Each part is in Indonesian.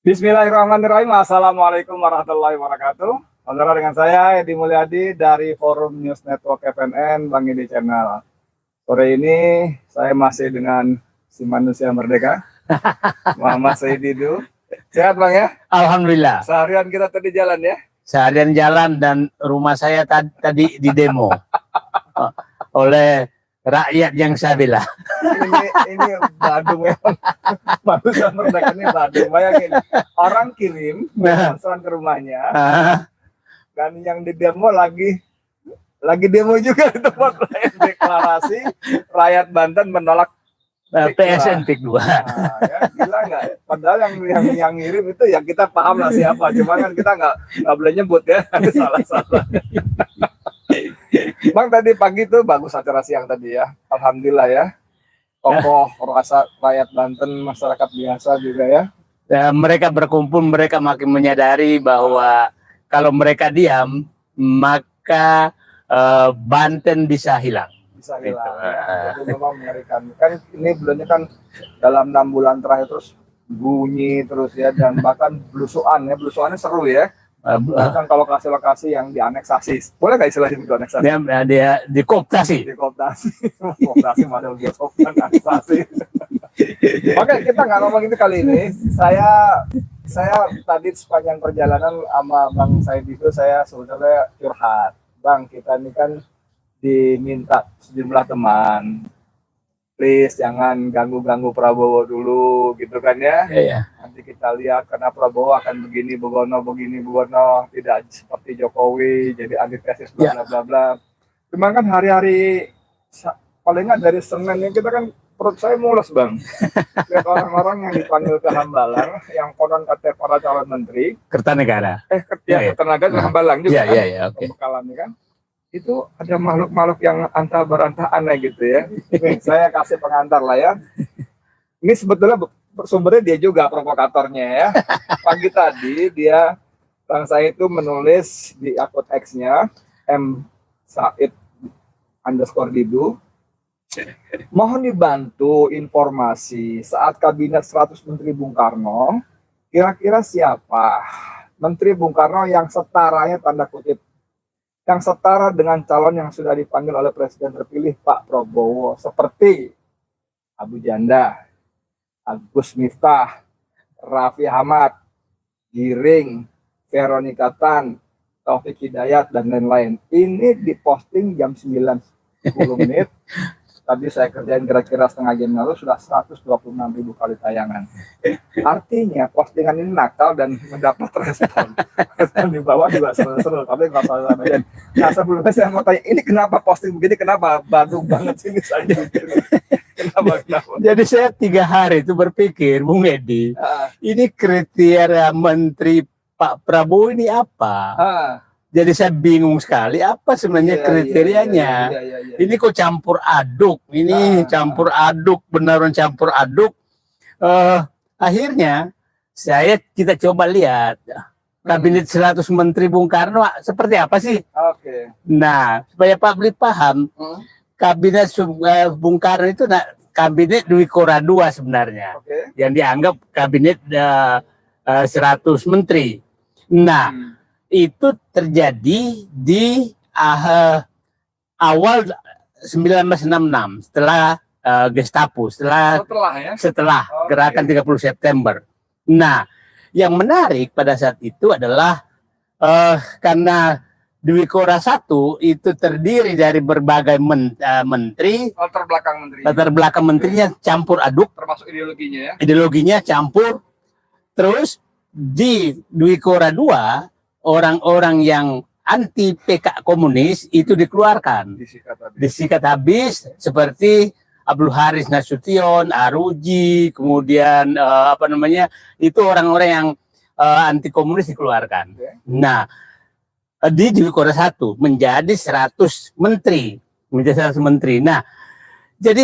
Bismillahirrahmanirrahim. Assalamualaikum warahmatullahi wabarakatuh. Saudara, dengan saya Edi Mulyadi dari Forum News Network FNN Bang Edi Channel. Sore ini saya masih dengan si manusia merdeka, Muhammad Saididu. Sehat Bang ya? Alhamdulillah. Seharian kita tadi jalan ya? Seharian jalan dan rumah saya tadi di demo oleh rakyat yang saya bela. Ini Badung ya, manusia merdeka ini Badung. Bayangin, orang kirim bantuan ke rumahnya, dan yang di demo lagi demo juga di tempat lain, deklarasi rakyat Banten menolak PSN PIK 2. Nah, ya, gila nggak? Padahal yang ngirim itu ya kita paham lah siapa, cuma kan kita nggak boleh nyebut ya, salah-salah. Bang, tadi pagi tuh bagus acara siang tadi ya, alhamdulillah ya. Tokoh rasa rakyat Banten, masyarakat biasa juga ya. Mereka berkumpul, mereka makin menyadari bahwa kalau mereka diam, maka Banten bisa hilang. Bisa hilang ya. Jadi memang mengerikan. Kan ini bulannya kan dalam 6 bulan terakhir terus bunyi terus ya, dan bahkan belusuannya seru ya. Bahkan kalau lokasi-lokasi yang dianeksasi, boleh nggak istilahnya itu aneksasi? Dia dikooptasi. Kooptasi model biosop dan aneksasi. Oke, kita nggak ngomong itu kali ini. Saya tadi sepanjang perjalanan sama Bang Said itu saya sebetulnya curhat. Bang, kita ini kan diminta sejumlah teman, please jangan ganggu Prabowo dulu gitu kan ya. Iya. Nanti kita lihat karena Prabowo akan begini begono, tidak seperti Jokowi jadi antitesis bla bla bla. Cuma kan hari-hari paling nggak dari Senin ini kita kan perut saya mules Bang. Lihat orang-orang yang dipanggil ke Hambalang yang konon katanya para calon menteri Kertanegara. Kertanegara Hambalang juga kan. Oke. Pembekalannya kan. Itu ada makhluk-makhluk yang antah berantah aneh gitu ya. Nih, saya kasih pengantar lah ya. Ini sebetulnya sumbernya dia juga provokatornya ya. Pagi tadi Bang Said itu menulis di akun X-nya @said_didu. Mohon dibantu informasi saat kabinet 100 Menteri Bung Karno, kira-kira siapa Menteri Bung Karno yang setaranya tanda kutip yang setara dengan calon yang sudah dipanggil oleh Presiden terpilih Pak Prabowo, seperti Abu Janda, Agus Miftah, Raffi Ahmad, Giring, Veronica Tan, Taufik Hidayat, dan lain-lain. Ini diposting jam 9:10. Tadi saya kerjain kira-kira setengah jam lalu sudah 126.000 kali tayangan. Artinya postingan ini nakal dan mendapat respon. Respon di bawah juga seru-seru, tapi nggak salah bagian. Nah, sebelumnya saya mau tanya, ini kenapa posting begini, kenapa Badung banget sini saya? Kenapa? Jadi saya 3 hari itu berpikir, Bung Edi, ini kriteria Menteri Pak Prabowo ini apa? Jadi saya bingung sekali apa sebenarnya kriterianya. Iya. Ini kok campur aduk, campur aduk, beneran campur aduk. Akhirnya kita coba lihat kabinet 100 Menteri Bung Karno seperti apa sih? Oke. Nah, supaya publik paham, kabinet Bung Karno itu kabinet Dwi Kora II sebenarnya, yang dianggap kabinet 100 menteri. Nah, itu terjadi di awal 1966 setelah Gestapo, setelah gerakan 30 September. Nah, yang menarik pada saat itu adalah karena Dwi Kora I itu terdiri dari berbagai menteri, latar belakang menterinya campur aduk, termasuk ideologinya ya. Ideologinya campur. Terus di Dwi Kora II orang-orang yang anti PK komunis itu dikeluarkan, disikat habis seperti Abdul Haris Nasution, Aruji, kemudian itu orang-orang yang anti komunis dikeluarkan. Nah, di Dwi Kora I menjadi 100 menteri, Nah, jadi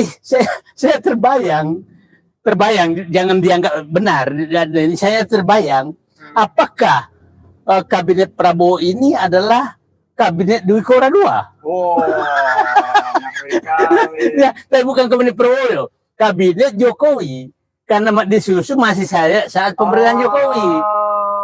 saya terbayang, jangan dianggap benar, saya terbayang apakah kabinet Prabowo ini adalah kabinet Dwi Kora II. Ya, tapi bukan kabinet Prabowo, kabinet Jokowi. karena disusun masih saya saat pemerintahan Jokowi.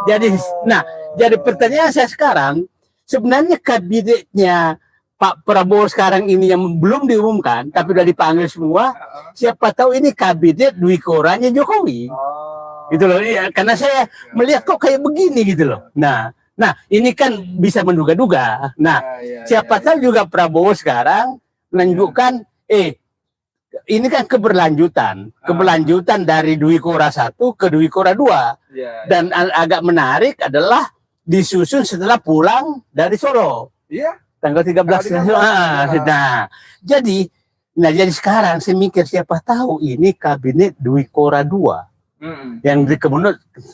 Jadi, nah, jadi pertanyaan saya sekarang, sebenarnya kabinetnya Pak Prabowo sekarang ini yang belum diumumkan, tapi udah dipanggil semua, siapa tahu ini kabinet Dwi Koranya Jokowi. Gitu loh, ya, karena saya melihat kok kayak begini gitu loh. Nah, ini kan bisa menduga-duga. Nah, siapa tahu juga Prabowo sekarang menunjukkan, ini kan keberlanjutan dari Dwi Kora 1 ke Dwi Kora 2. Dan agak menarik adalah disusun setelah pulang dari Solo. Tanggal 13. Jadi sekarang saya mikir siapa tahu ini kabinet Dwi Kora 2. Yang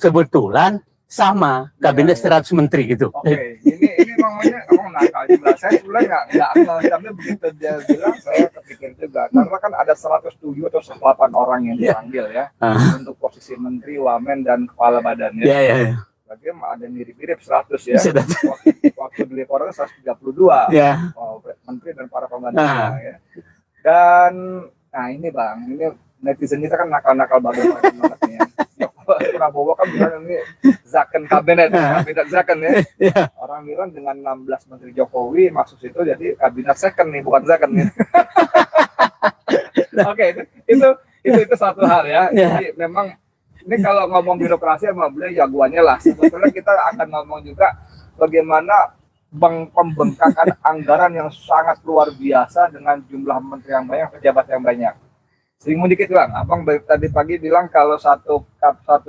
kebetulan sama kabinet 100 menteri gitu. Ini namanya nakal juga. Saya sebenarnya nggak tapi begitu dia bilang saya kepikir juga karena kan ada 107 atau 108 orang yang dipanggil ya untuk posisi menteri, wamen dan kepala badan ya. Bagaimana ada mirip-mirip 100 ya. Waktu Dwi Kora 132 menteri dan para pembantunya ya. Dan ini Bang, ini netizen kita kan nakal-nakal banget ya. Prabowo kan bilang ini Zaken kabinet Zaken ya. Orang bilang dengan 16 menteri Jokowi masuk situ jadi kabinet second nih, bukan Zaken nih. Oke, itu satu hal ya. Jadi memang ini kalau ngomong birokrasi sama beliau jagoannya lah. Sebetulnya kita akan ngomong juga bagaimana pembengkakan anggaran yang sangat luar biasa dengan jumlah menteri yang banyak, pejabat yang banyak. Singgung dikit Bang, Abang tadi pagi bilang kalau satu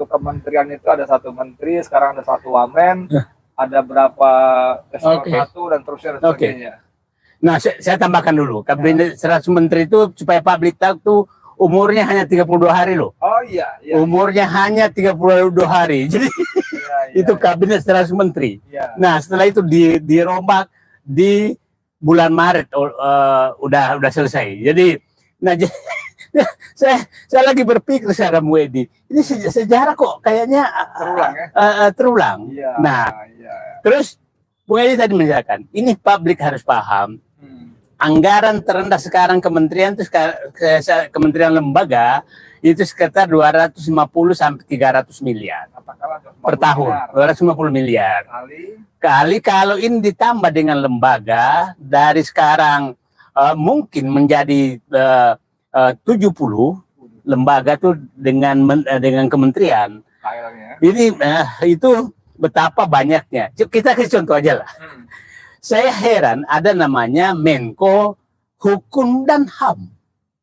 kementerian itu ada 1 menteri, sekarang ada 1 wamen, ada berapa satu dan terusnya dan sebagainya. Nah, saya tambahkan dulu, kabinet 100 menteri itu supaya publik tahu tuh umurnya hanya 32 hari loh. Umurnya hanya 32 hari. Jadi itu kabinet 100 menteri. Nah, setelah itu dirombak di bulan Maret udah selesai. Jadi saya lagi berpikir secara Muedi, ini sejarah kok kayaknya terulang. Terus Bung Edi tadi menjelaskan, ini publik harus paham. Anggaran terendah sekarang kementerian itu kementerian lembaga itu sekitar 250 sampai 300 miliar per tahun. 250 miliar. Kali kalau ini ditambah dengan lembaga dari sekarang mungkin menjadi 70 lembaga tuh dengan kementerian. Ini itu betapa banyaknya. Kita kasih contoh aja lah. Saya heran ada namanya Menko Hukum dan HAM.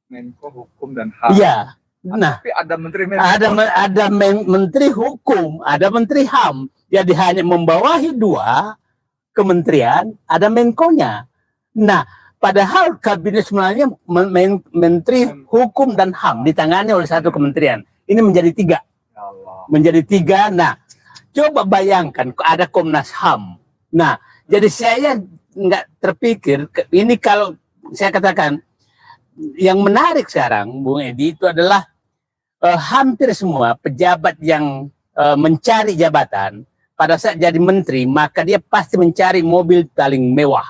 Menko Hukum dan HAM. Iya. Nah, tapi ada menteri ada menteri hukum, ada menteri HAM. Jadi hanya membawahi 2 kementerian, ada Menkonya. Nah, padahal kabinet sebenarnya menteri hukum dan HAM ditangani oleh 1 kementerian. Ini menjadi 3. Menjadi 3. Nah, coba bayangkan ada Komnas HAM. Nah, jadi saya nggak terpikir ini kalau saya katakan yang menarik sekarang, Bung Edi, itu adalah hampir semua pejabat yang mencari jabatan pada saat jadi menteri, maka dia pasti mencari mobil paling mewah.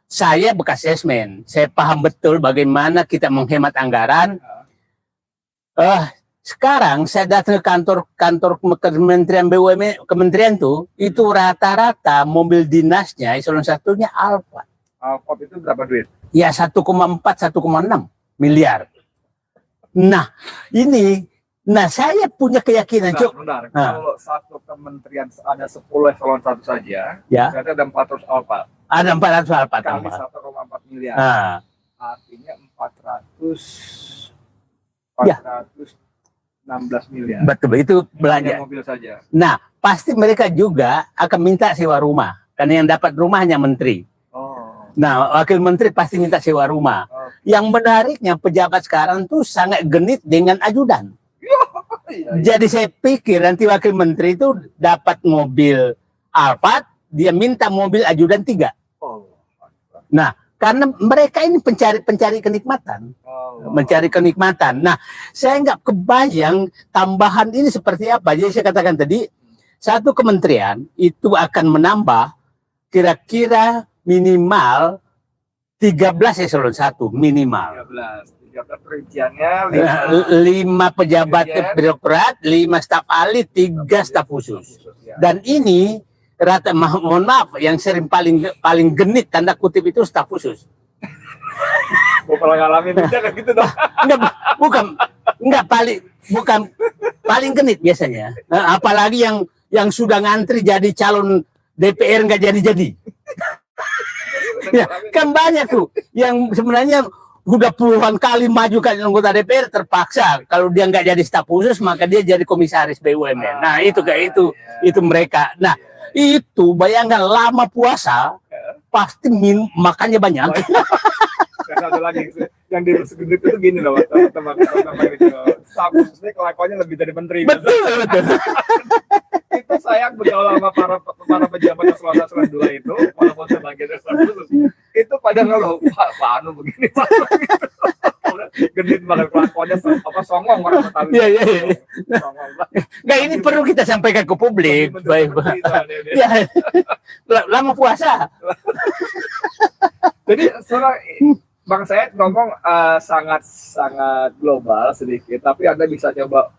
Saya bekas salesman, saya paham betul bagaimana kita menghemat anggaran. Sekarang saya datang ke kantor Kementerian BUMN, kementerian itu rata-rata mobil dinasnya eselon 1-nya Alphard. Alphard itu berapa duit? Ya 1,4 1,6 miliar. Nah, saya punya keyakinan. Kalau 1 kementerian ada 10 eselon 1 saja, berarti ada 400 Alphard. Ada 400 Alphard. Kali 1,4 miliar. Artinya 416 miliar. Betul, itu belanja mobil saja. Nah, pasti mereka juga akan minta sewa rumah, karena yang dapat rumah hanya menteri. Nah, wakil menteri pasti minta sewa rumah. Yang menariknya pejabat sekarang tuh sangat genit dengan ajudan. Jadi saya pikir nanti wakil menteri itu dapat mobil Alphard, dia minta mobil ajudan 3. Nah, karena mereka ini pencari kenikmatan. Mencari kenikmatan. Nah, saya nggak kebayang tambahan ini seperti apa. Jadi saya katakan tadi, 1 kementerian itu akan menambah kira-kira minimal 13 eselon 1 minimal. pejabat perinciannya, 5 pejabat birokrat, 5 staf ahli, 3 staf khusus. ya. Dan ini rata, mohon maaf, yang sering paling genit tanda kutip itu staf khusus. Gue pernah ngalamin juga kayak gitu dong. Enggak paling genit biasanya. Apalagi yang sudah ngantri jadi calon DPR nggak jadi. Ya, kan banyak tuh yang sebenarnya udah puluhan kali maju kan anggota DPR, terpaksa kalau dia nggak jadi staf khusus maka dia jadi komisaris BUMN. Nah itu kayak itu mereka. Nah itu bayangkan lama puasa pasti makannya banyak. Karena ada lagi yang di segede itu gini loh, teman-teman itu staf khususnya kelakuannya lebih dari menteri. Betul. Itu sayang bergaul sama para pejabat eselon 2 itu, walaupun sebagai staf khusus itu pada ngeluh, Pak Anu begini, Pak gitu. Genit banget kelakuannya, songong orang Betawi. Iya. Nggak, ini perlu kita sampaikan ke publik. Baik. Ya, lama puasa. Jadi Bang Said ngomong sangat global sedikit, tapi Anda bisa coba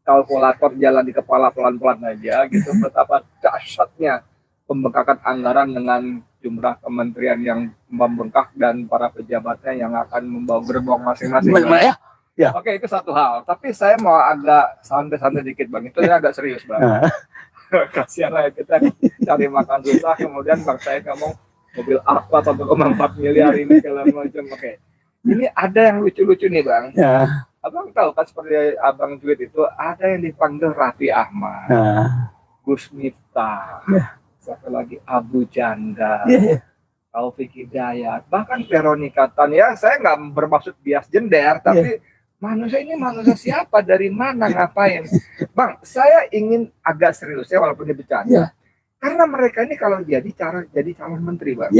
kalkulator jalan di kepala pelan-pelan aja gitu, betapa dahsyatnya pembengkakan anggaran dengan jumlah kementerian yang membengkak dan para pejabatnya yang akan membawa gerbong masing-masing. Ya. Oke, itu satu hal. Tapi saya mau agak santai-santai dikit Bang. Itu agak serius Bang. Kasihan lah kita cari makan susah, kemudian Bang Said ngomong mobil Aqua 1,4 miliar ini segala macam. Oke. Ini ada yang lucu-lucu nih Bang. Ya. Abang tahu kan seperti Abang tweet itu ada yang dipanggil Raffi Ahmad, Gus Miftah, satu lagi Abu Janda, Taufik Hidayat, bahkan Veronica Tan. Ya saya nggak bermaksud bias gender, tapi manusia ini manusia siapa, dari mana, ngapain? Bang, saya ingin agak serius ya walaupun ini bercanda. Karena mereka ini kalau jadi calon menteri Bang.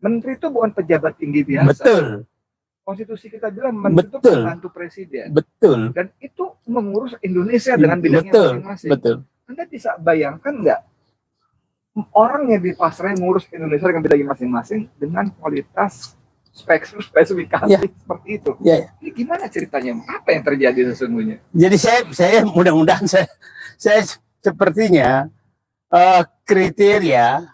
Menteri itu bukan pejabat tinggi biasa. Betul. Konstitusi kita bilang menteri itu pembantu presiden. Betul. Dan itu mengurus Indonesia dengan bidangnya masing-masing. Betul. Anda bisa bayangkan nggak orang yang dipasrahin ngurus Indonesia dengan bidangnya masing-masing dengan kualitas spesifikasi seperti itu. Ini gimana ceritanya? Apa yang terjadi sesungguhnya? Jadi saya mudah-mudahan saya sepertinya kriteria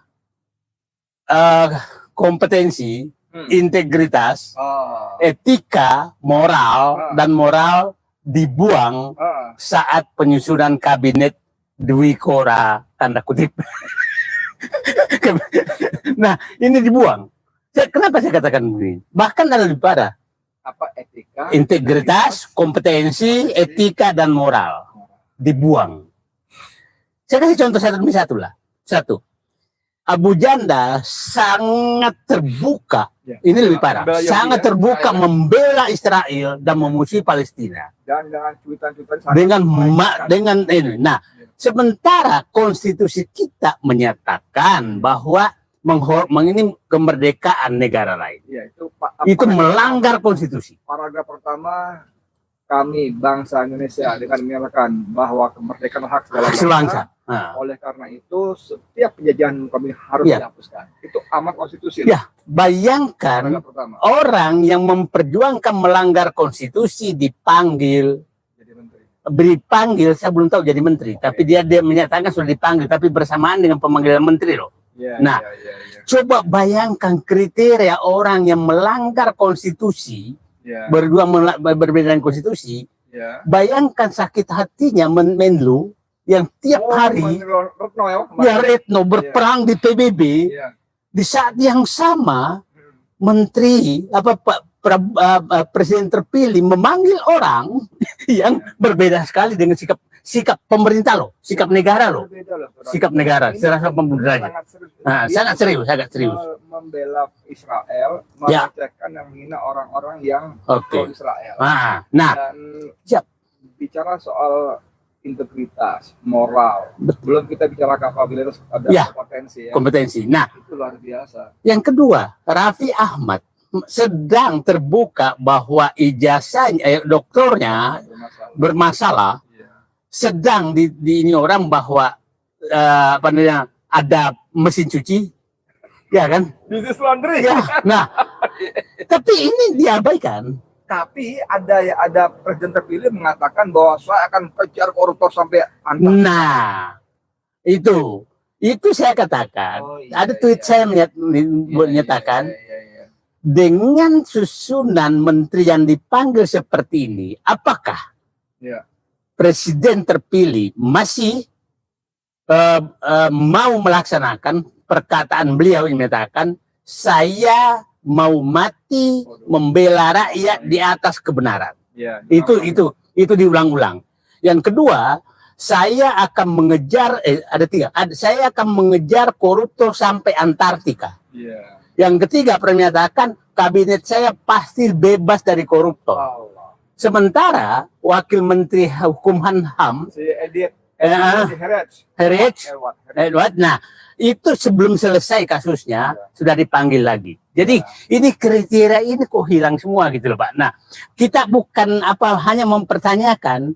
kompetensi, integritas, etika, moral dan moral dibuang saat penyusunan kabinet Dwi Kora tanda kutip. Nah, ini dibuang. Kenapa saya katakan begini? Bahkan ada lebih parah. Apa etika? Integritas, kompetensi, etika dan moral dibuang. Saya kasih contoh satu demi satu lah. Satu. Abu Janda sangat terbuka, ini lebih parah, sangat terbuka membela Israel dan memusuhi Palestina. Dan dengan ini. Nah, sementara konstitusi kita menyatakan bahwa ini kemerdekaan negara lain. Itu melanggar konstitusi. Paragraf pertama, kami bangsa Indonesia dengan menyatakan bahwa kemerdekaan hak segala bangsa. Oleh karena itu setiap penjajahan kami harus dihapuskan. Itu amat konstitusi. Bayangkan orang yang memperjuangkan melanggar konstitusi dipanggil, saya belum tahu jadi menteri, tapi dia menyatakan sudah dipanggil, tapi bersamaan dengan pemanggilan menteri loh. Coba bayangkan kriteria orang yang melanggar konstitusi, berbeda dengan konstitusi. Bayangkan sakit hatinya Menlu yang tiap hari Retno berperang di PBB, di saat yang sama menteri presiden terpilih memanggil orang yang berbeda sekali dengan sikap pemerintah loh, sikap negara loh, sikap negara serasa pembunuhan. Sangat serius. Membela Israel, mengecekkan yang menghina orang-orang yang pro Israel. Dan bicara soal integritas, moral, belum kita bicara kapabilitas, ada kompetensi. Nah, itu luar biasa. Yang kedua, Raffi Ahmad sedang terbuka bahwa ijazahnya, doktornya bermasalah. Sedang di ini orang bahwa ada mesin cuci, ya kan? Bisnis laundry. Nah, tapi ini diabaikan. Tapi ada presiden terpilih mengatakan bahwa saya akan kejar koruptor sampai antar. Nah, itu saya katakan. Oh, iya, Ada tweet iya. saya Iya, menyatakan iya. dengan susunan menteri yang dipanggil seperti ini, apakah Iya. presiden terpilih masih mau melaksanakan perkataan beliau yang menyatakan saya mau mati membela rakyat di atas kebenaran. Ya, itu diulang-ulang. Yang kedua, saya akan mengejar saya akan mengejar koruptor sampai Antartika. ya. Yang ketiga, menyatakan kabinet saya pasti bebas dari koruptor. Allah. Sementara wakil menteri hukum dan HAM Si Edith Edward, nah itu sebelum selesai kasusnya sudah dipanggil lagi. Jadi ini kriteria ini kok hilang semua gitu loh Pak. Nah kita bukan hanya mempertanyakan,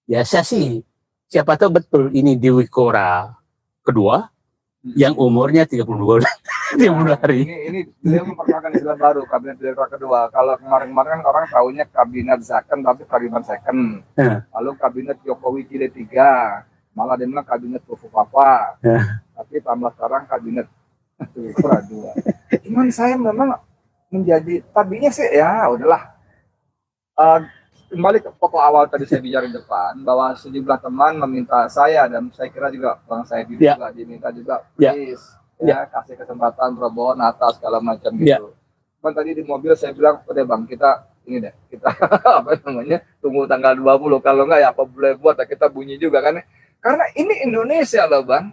ya saya sih siapa tahu betul ini Dewi Kora kedua yang umurnya 32 hari. Ini beliau memperkenalkan istilah baru, kabinet Dewi Kora kedua. Kalau kemarin-kemarin kan orang tahunya kabinet second, tapi kabinet second. Lalu kabinet Jokowi jilid 3, malah dia bilang kabinet Fufu-Papa. Tapi tambah sekarang kabinet Dewi Kora 2. Cuman saya memang menjadi tadinya sih ya udahlah. Kembali ke pokok awal tadi saya bicara di depan bahwa sejumlah teman meminta saya dan saya kira juga Bang Saidi juga diminta juga please kasih kesempatan Prabowo Natal segala macam gitu. Cuman tadi di mobil saya bilang udah Bang kita tunggu tanggal 20 kalau enggak ya apa boleh buat kita bunyi juga kan karena ini Indonesia loh Bang.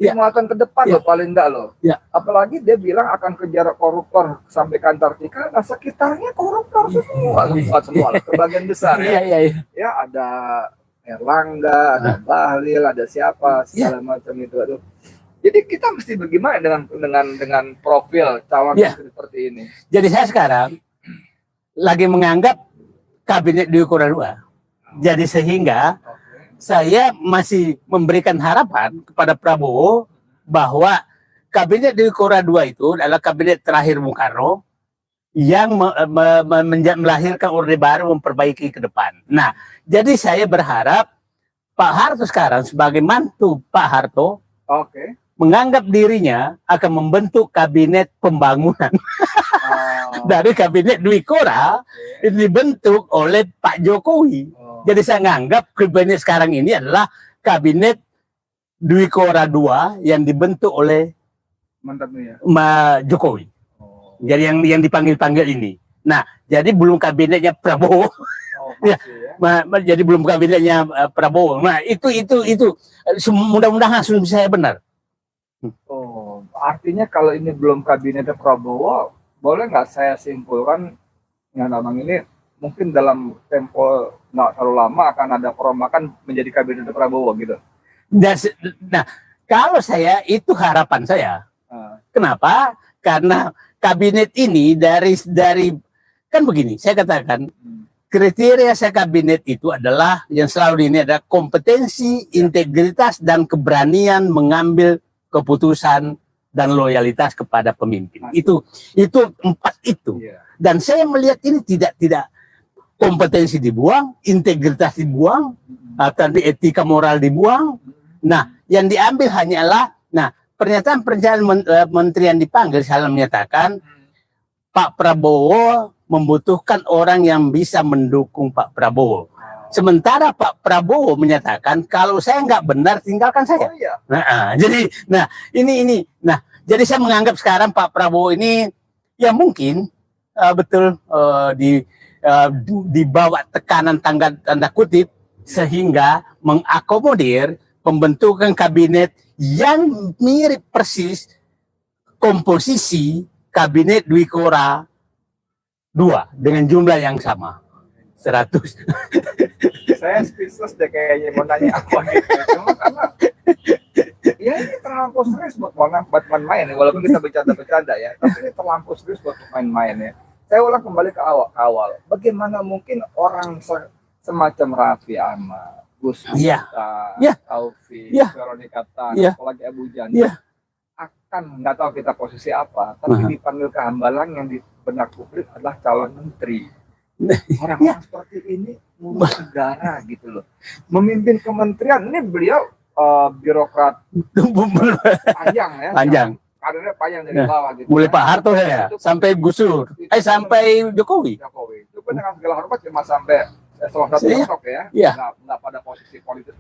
Muatan ke depan loh paling enggak loh. Apalagi dia bilang akan kejar koruptor sampai ke Antartika, nah sekitarnya koruptor semua lah, kebagian besar ya ada Erlangga, ada Bahlil, ada siapa segala macam itu. Aduh. Jadi kita mesti bagaimana dengan profil calon seperti ini. Jadi saya sekarang lagi menganggap kabinet Dewi Kora 2. Jadi sehingga saya masih memberikan harapan kepada Prabowo bahwa kabinet Dewi Kora 2 itu adalah kabinet terakhir Bung Karno yang melahirkan Orde Baru memperbaiki ke depan. Nah, jadi saya berharap Pak Harto sekarang sebagai mantu Pak Harto menganggap dirinya akan membentuk kabinet pembangunan. Dari kabinet Dewi Kora dibentuk oleh Pak Jokowi. Jadi saya menganggap kabinet sekarang ini adalah kabinet Dewi Kora 2 yang dibentuk oleh Jokowi. Jadi yang dipanggil-panggil ini. Nah, jadi belum kabinetnya Prabowo. Jadi belum kabinetnya Prabowo. Nah, itu mudah-mudahan hasil saya benar. Artinya kalau ini belum kabinetnya Prabowo, boleh nggak saya simpulkan yang namanya ini mungkin dalam tempo nggak terlalu lama akan ada perombakan menjadi kabinet Prabowo gitu. Nah, kalau saya itu harapan saya. Kenapa? Karena kabinet ini dari kan begini, saya katakan kriteria saya kabinet itu adalah yang selalu ini ada kompetensi, integritas dan keberanian mengambil keputusan dan loyalitas kepada pemimpin. Itu 4 itu. Dan saya melihat ini tidak kompetensi dibuang, integritas dibuang, tapi etika moral dibuang. Nah, yang diambil hanyalah pernyataan menteri yang dipanggil salah menyatakan Pak Prabowo membutuhkan orang yang bisa mendukung Pak Prabowo. Sementara Pak Prabowo menyatakan kalau saya nggak benar tinggalkan saya. Jadi saya menganggap sekarang Pak Prabowo ini ya mungkin betul dibawa tekanan tanda kutip sehingga mengakomodir pembentukan kabinet yang mirip persis komposisi kabinet Dewi Kora 2 dengan jumlah yang sama 100. Saya speechless deh kayaknya mau nanya apa gitu. Cuma karena ya ini terlampau serius buat main ya. Walaupun kita bercanda-bercanda ya, tapi ini terlampau serius buat main-main ya. Saya ulang kembali ke awal. Bagaimana mungkin orang semacam Raffi Ahmad, Gus Miftah, Taufik, Veronica Tan, apalagi Abu Janda akan nggak tahu kita posisi apa, tapi dipanggil ke Hambalang yang di benak publik adalah calon menteri. Orang-orang seperti ini ngurus negara gitu loh. Memimpin kementerian, ini beliau birokrat panjang ya. Panjang. Karirnya panjang dari bawah gitu. Mulai Pak Harto ya, sampai Gus Dur, sampai Jokowi. Itu pun dengan segala hormat cuma sampai eselon 1 mentok ya. Iya. Nggak pada posisi politik.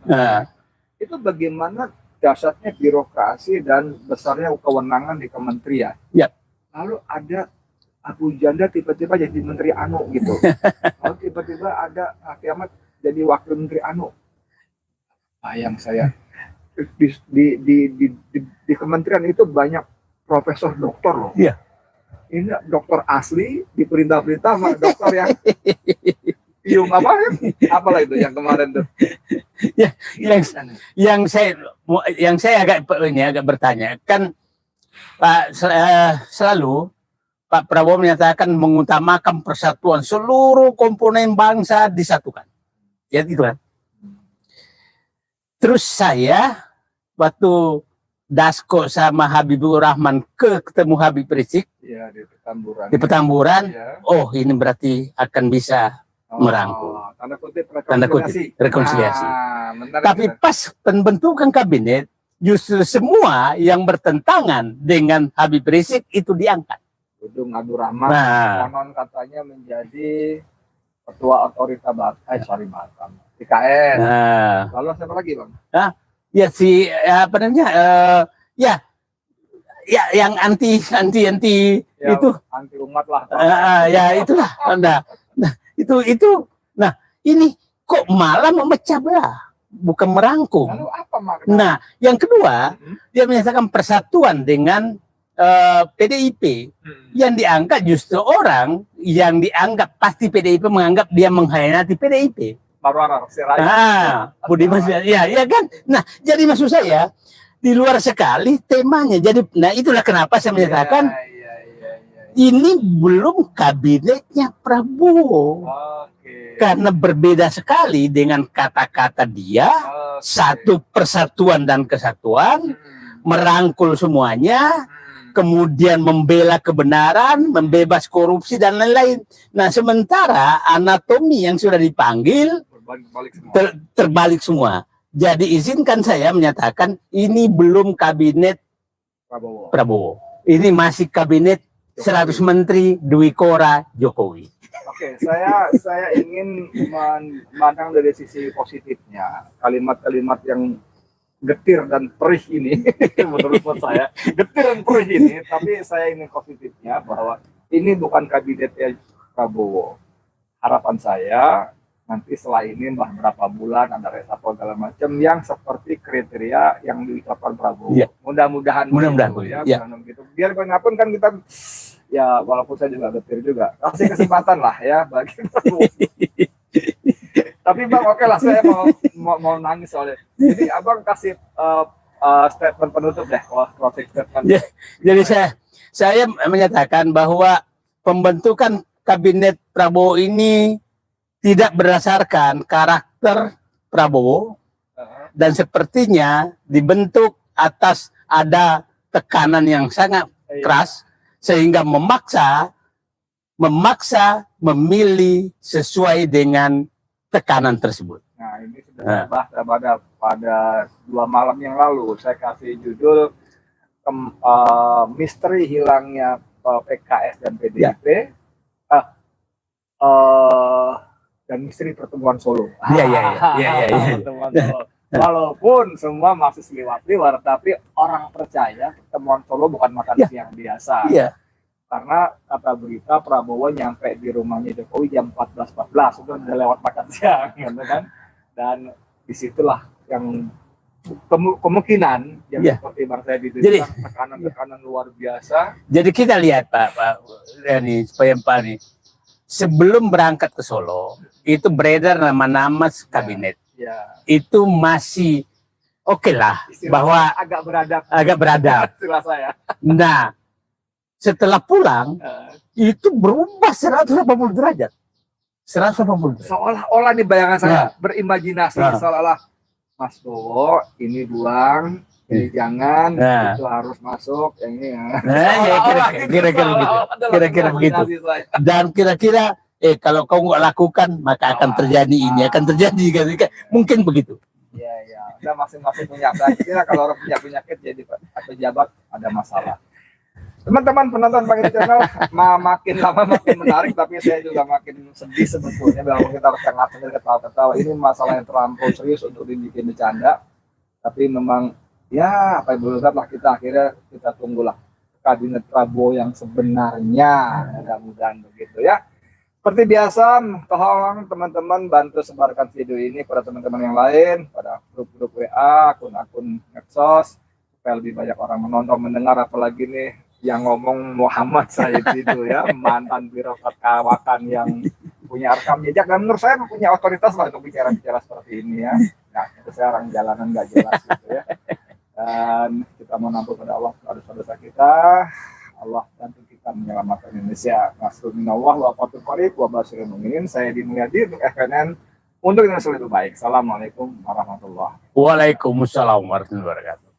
Itu bagaimana dasarnya birokrasi dan besarnya kewenangan di kementerian. Iya. Lalu ada Abu Janda tiba-tiba jadi Menteri Anu gitu. Lalu tiba-tiba ada Raffi Ahmad jadi Wakil Menteri Anu. Bayang saya di kementerian itu banyak profesor doktor loh. Iya. Ini dokter asli di perintah-perintah sama dokter yang apalah itu yang kemarin tuh. Ya, yang saya agak bertanya kan Pak selalu Pak Prabowo menyatakan mengutamakan persatuan seluruh komponen bangsa disatukan. Ya itu kan. Terus saya waktu Dasko sama Habibur Rahman ketemu Habib Rizik ya, di Petamburan, ya. Oh ini berarti akan bisa merangkul. Tanda kutip rekonsiliasi. Tapi pas pembentukan kabinet, justru semua yang bertentangan dengan Habib Rizik itu diangkat. Dudung Abdurrahman konon katanya menjadi ketua otorita Batam, IKN. Lalu siapa lagi bang? Ya si apa namanya? Ya yang anti ya, itu anti umat lah. Ya itulah. Nah ini kok malah memecah belah, bukan merangkum. Lalu apa makna? Nah yang kedua dia menyatakan persatuan dengan PDIP yang diangkat justru orang yang dianggap pasti PDIP menganggap dia mengkhianati PDIP. Budiman ya kan. Nah, jadi maksud saya di luar sekali temanya. Jadi nah itulah kenapa saya menyatakan ini belum kabinetnya Prabowo. Karena berbeda sekali dengan kata-kata dia satu persatuan dan kesatuan, merangkul semuanya, kemudian membela kebenaran, membebas korupsi dan lain-lain. Nah, sementara anatomi yang sudah dipanggil terbalik semua. Jadi izinkan saya menyatakan ini belum kabinet Prabowo. Ini masih kabinet 100 menteri Dwi Kora Jokowi. Oke, saya ingin memandang dari sisi positifnya. Kalimat-kalimat yang getir dan perih ini menurut saya getir dan perih ini, tapi saya ingin positifnya bahwa ini bukan kabinetnya Prabowo. Harapan saya nanti setelah ini beberapa bulan ada reshuffle segala macam yang seperti kriteria yang diucapkan Prabowo. Ya. Mudah-mudahan ya. Gitu. Biar bagaimanapun kan kita ya walaupun saya juga getir juga kasih kesempatan lah ya bagi Prabowo. Tapi bang, oke lah saya mau nangis soalnya. Jadi abang kasih statement penutup deh, closing statement. Jadi saya menyatakan bahwa pembentukan kabinet Prabowo ini tidak berdasarkan karakter Prabowo dan sepertinya dibentuk atas ada tekanan yang sangat keras sehingga memaksa memilih sesuai dengan tekanan tersebut. Nah ini sudah pada 2 malam yang lalu saya kasih judul misteri hilangnya PKS dan PDIP dan misteri pertemuan Solo. Iya. Pertemuan Solo. Walaupun semua masih seliwat-liwat, tapi orang percaya pertemuan Solo bukan makan siang biasa. Iya. Karena kata berita Prabowo nyampe di rumahnya Jokowi jam 14.14, itu udah lewat makan siang, gitu kan? Dan disitulah yang kemungkinan yang seperti bang saya ditujukan tekanan luar biasa. Jadi kita lihat Pak ini supaya Pak nih sebelum berangkat ke Solo itu beredar nama-nama kabinet. Itu masih oke lah bahwa agak beradab. Istilah saya. Nah, setelah pulang itu berubah 180 derajat. 180 derajat. Seolah-olah di bayangan saya berimajinasi seolah-olah Mas Bowo ini buang, ini jangan, itu harus masuk, yang ini ya. Kira-kira begitu. Dan kira-kira kalau kau nggak lakukan maka akan terjadi ini, akan terjadi kan, mungkin begitu. Iya, iya. Udah masing-masing punya penyakit. Nah, kalau orang punya penyakit jadi pejabat ada masalah. Teman-teman penonton Bang Edi Channel, makin lama makin menarik, tapi saya juga makin sedih sebetulnya. Bahwa kita tengah-tengah ketawa-ketawa. Ini masalah yang terlampau serius untuk dibikin bercanda. Tapi memang ya apa yang lah kita akhirnya kita tunggulah kabinet Prabowo yang sebenarnya, mudah-mudahan begitu ya. Seperti biasa, tolong teman-teman bantu sebarkan video ini pada teman-teman yang lain, pada grup-grup WA, akun-akun medsos, supaya lebih banyak orang menonton, mendengar, apalagi nih yang ngomong Muhammad Said itu ya, mantan birokrat kawakan yang punya rekam jejak, dan menurut saya punya otoritas lah untuk bicara-bicara seperti ini ya. Nah, itu saya orang jalanan nggak jelas gitu ya. Dan kita mau nampung pada Allah dosa-dosa kita. Allah bantu kita menyelamatkan Indonesia. Nasrul minallah wa fatul qarib wa basyiril mu'minin. Saya Edi Mulyadi untuk FNN untuk Indonesia lebih baik. Assalamualaikum warahmatullahi wabarakatuh. Waalaikumsalam warahmatullahi wabarakatuh.